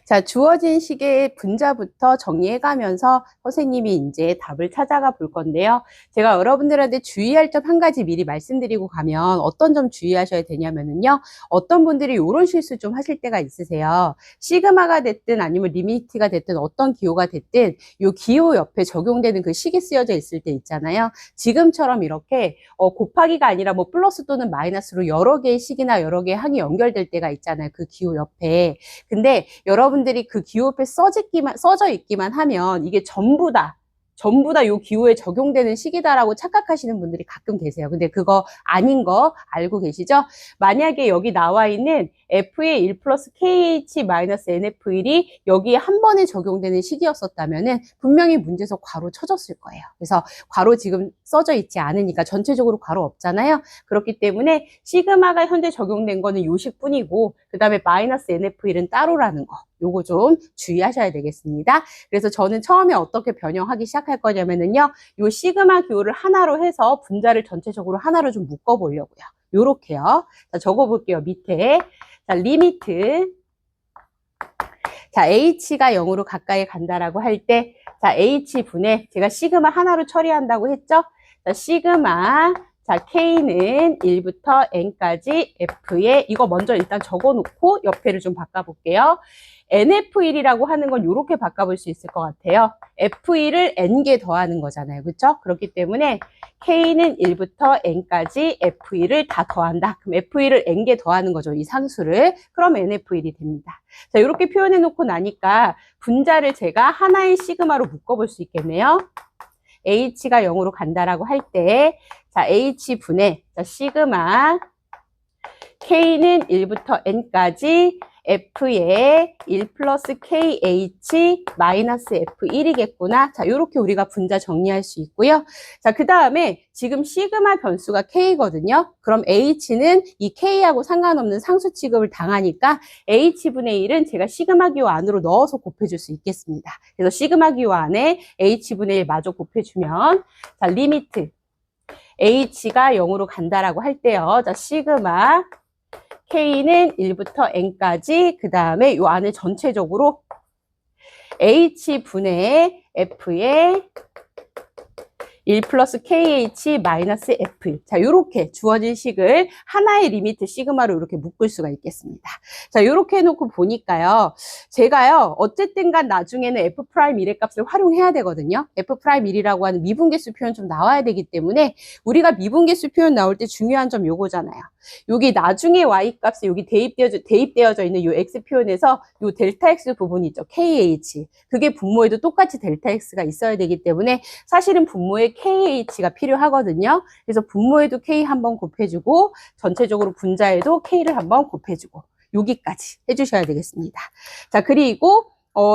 자, 주어진 식의 분자부터 정리해가면서 선생님이 이제 답을 찾아가 볼 건데요. 제가 여러분들한테 주의할 점 한 가지 미리 말씀드리고 가면 어떤 점 주의하셔야 되냐면요. 어떤 분들이 이런 실수 좀 하실 때가 있으세요. 시그마가 됐든 아니면 리미트가 됐든 어떤 기호가 됐든 이 기호 옆에 적용되는 그 식이 쓰여져 있을 때 있잖아요. 지금처럼 이렇게 곱하기가 아니라 뭐 플러스 또는 마이너스로 여러 개의 식이나 여러 개의 항이 연결될 때가 있잖아요. 그 기호 옆에. 근데 여러분들이 그 기호 옆에 써져 있기만 하면 이게 전부 다 요 기호에 적용되는 식이다라고 착각하시는 분들이 가끔 계세요. 근데 그거 아닌 거 알고 계시죠? 만약에 여기 나와 있는 F의 1 플러스 KH 마이너스 NF1이 여기에 한 번에 적용되는 식이었었다면은 분명히 문제에서 괄호 쳐졌을 거예요. 그래서 괄호 지금 써져 있지 않으니까 전체적으로 괄호 없잖아요. 그렇기 때문에 시그마가 현재 적용된 거는 요 식뿐이고 그 다음에 마이너스 NF1은 따로라는 거. 요거 좀 주의하셔야 되겠습니다. 그래서 저는 처음에 어떻게 변형하기 시작할 거냐면은요. 요 시그마 기호를 하나로 해서 분자를 전체적으로 하나로 좀 묶어 보려고요. 요렇게요. 자, 적어 볼게요. 밑에. 자, 리미트. 자, h가 0으로 가까이 간다라고 할 때, 자, h분의, 제가 시그마 하나로 처리한다고 했죠? 자, 시그마, 자, k는 1부터 n까지 f에, 이거 먼저 일단 적어 놓고 옆에를 좀 바꿔볼게요. NF1이라고 하는 건 이렇게 바꿔볼 수 있을 것 같아요. F1을 n개 더하는 거잖아요. 그렇죠? 그렇기 때문에 K는 1부터 n까지 F1을 다 더한다. 그럼 F1을 n개 더하는 거죠. 이 상수를. 그럼 NF1이 됩니다. 자, 이렇게 표현해 놓고 나니까 분자를 제가 하나의 시그마로 묶어볼 수 있겠네요. H가 0으로 간다라고 할 때, 자, H분의, 자, 시그마, K는 1부터 n까지 F에 1 플러스 KH 마이너스 F1이겠구나. 자, 요렇게 우리가 분자 정리할 수 있고요. 자, 그 다음에 지금 시그마 변수가 K거든요. 그럼 H는 이 K하고 상관없는 상수 취급을 당하니까 H분의 1은 제가 시그마 기호 안으로 넣어서 곱해줄 수 있겠습니다. 그래서 시그마 기호 안에 H분의 1 마저 곱해주면, 자, 리미트. H가 0으로 간다라고 할 때요. 자, 시그마. K는 1부터 n까지 그 다음에 요 안에 전체적으로 H분의 F의 1 플러스 KH 마이너스 F1. 자, 요렇게 주어진 식을 하나의 리미트 시그마로 이렇게 묶을 수가 있겠습니다. 자, 요렇게 해놓고 보니까요. 제가요, 어쨌든 간 나중에는 F'1의 값을 활용해야 되거든요. F'1이라고 하는 미분계수 표현 좀 나와야 되기 때문에 우리가 미분계수 표현 나올 때 중요한 점 요거잖아요. 여기 나중에 Y 값에 여기 대입되어져 있는 요 X 표현에서 요 델타 X 부분이 있죠. KH. 그게 분모에도 똑같이 델타 X가 있어야 되기 때문에 사실은 분모에 KH가 필요하거든요. 그래서 분모에도 K 한번 곱해주고 전체적으로 분자에도 K를 한번 곱해주고 여기까지 해주셔야 되겠습니다. 자, 그리고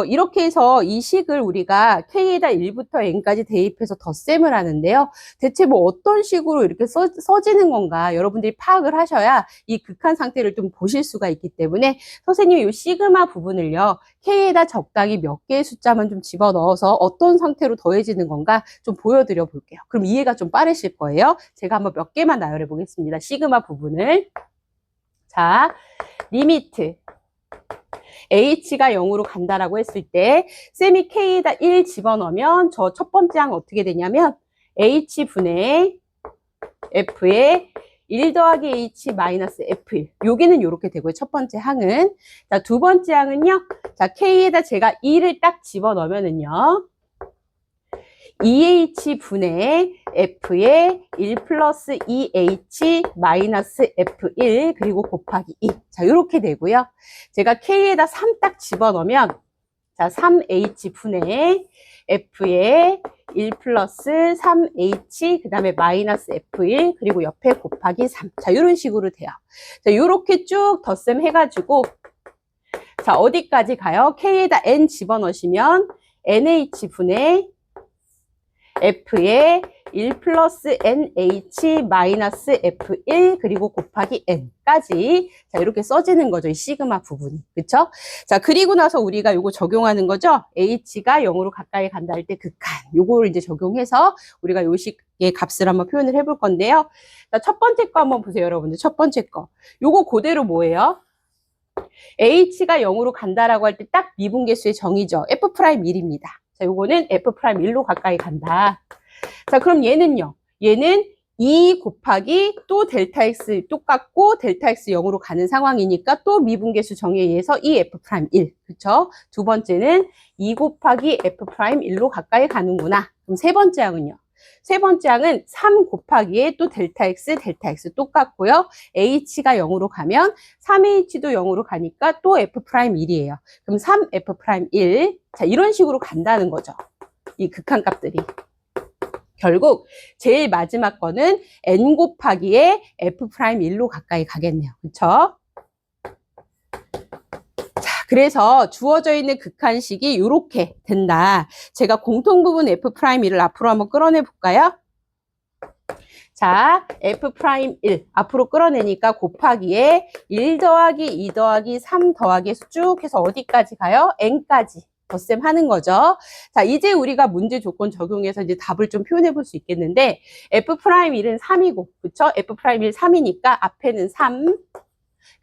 이렇게 해서 이 식을 우리가 K에다 1부터 N까지 대입해서 덧셈을 하는데요. 대체 뭐 어떤 식으로 이렇게 써지는 건가 여러분들이 파악을 하셔야 이 극한 상태를 좀 보실 수가 있기 때문에 선생님이 이 시그마 부분을요. K에다 적당히 몇 개의 숫자만 좀 집어넣어서 어떤 상태로 더해지는 건가 좀 보여드려 볼게요. 그럼 이해가 좀 빠르실 거예요. 제가 한번 몇 개만 나열해 보겠습니다. 시그마 부분을. 자, 리미트. H가 0으로 간다라고 했을 때 쌤이 K에다 1 집어넣으면 저 첫 번째 항 어떻게 되냐면 H분의 F에 1 더하기 H 마이너스 F1. 여기는 이렇게 되고요. 첫 번째 항은. 자, 두 번째 항은요. 자, K에다 제가 2를 딱 집어넣으면은요. 2H분의 F에 1 플러스 2H 마이너스 F1 그리고 곱하기 2. 자, 이렇게 되고요. 제가 K에다 3 딱 집어넣으면 자, 3H분의 F에 1 플러스 3H 그 다음에 마이너스 F1 그리고 옆에 곱하기 3. 자, 이런 식으로 돼요. 자, 이렇게 쭉 덧셈 해가지고 자, 어디까지 가요? K에다 N 집어넣으시면 NH분의 F에 1 플러스 NH 마이너스 F1 그리고 곱하기 N까지 자 이렇게 써지는 거죠. 이 시그마 부분이. 그쵸? 자 그리고 나서 우리가 요거 적용하는 거죠. H가 0으로 가까이 간다 할 때 극한 요거를 이제 적용해서 우리가 요 식의 값을 한번 표현을 해볼 건데요. 자, 첫 번째 거 한번 보세요. 여러분들 첫 번째 거 요거 그대로 뭐예요? h가 0으로 간다라고 할 때 딱 미분계수의 정의죠. f'1입니다. 자, 요거는 f'1로 가까이 간다. 자, 그럼 얘는요. 얘는 2 곱하기 또 델타 x 똑같고 델타 x 0으로 가는 상황이니까 또 미분계수 정의에 의해서 이 f'1. 그쵸? 두 번째는 2 곱하기 f'1로 가까이 가는구나. 그럼 세 번째 항은요. 세 번째 항은 3 곱하기에 또 델타 x 똑같고요. h가 0으로 가면 3h도 0으로 가니까 또 f'1이에요. 그럼 3f'1. 자, 이런 식으로 간다는 거죠. 이 극한값들이. 결국 제일 마지막 거는 n 곱하기에 f'1로 가까이 가겠네요. 그쵸? 자, 그래서 주어져 있는 극한식이 이렇게 된다. 제가 공통부분 f'1을 앞으로 한번 끌어내 볼까요? 자, f'1 앞으로 끌어내니까 곱하기에 1 더하기 2 더하기 3 더하기 해서 쭉 해서 어디까지 가요? n까지. 덧셈 하는 거죠. 자, 이제 우리가 문제 조건 적용해서 이제 답을 좀 표현해 볼 수 있겠는데, f'1은 3이고, 그쵸? f'1 3이니까 앞에는 3,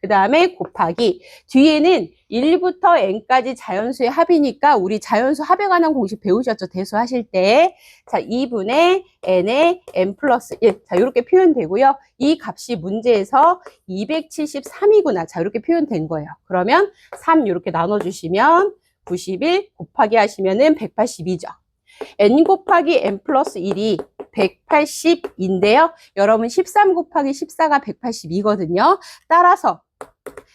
그 다음에 곱하기, 뒤에는 1부터 n까지 자연수의 합이니까 우리 자연수 합에 관한 공식 배우셨죠? 대수하실 때. 자, 2분의 n의 n 플러스 1. 자, 이렇게 표현되고요. 이 값이 문제에서 273이구나. 자, 이렇게 표현된 거예요. 그러면 3 이렇게 나눠주시면 91 곱하기 하시면은 182죠. n 곱하기 n 플러스 1이 180인데요. 여러분 13 곱하기 14가 182거든요. 따라서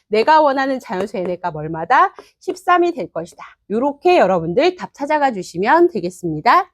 내가 원하는 자연수 n의 값 얼마다? 13이 될 것이다. 이렇게 여러분들 답 찾아가 주시면 되겠습니다.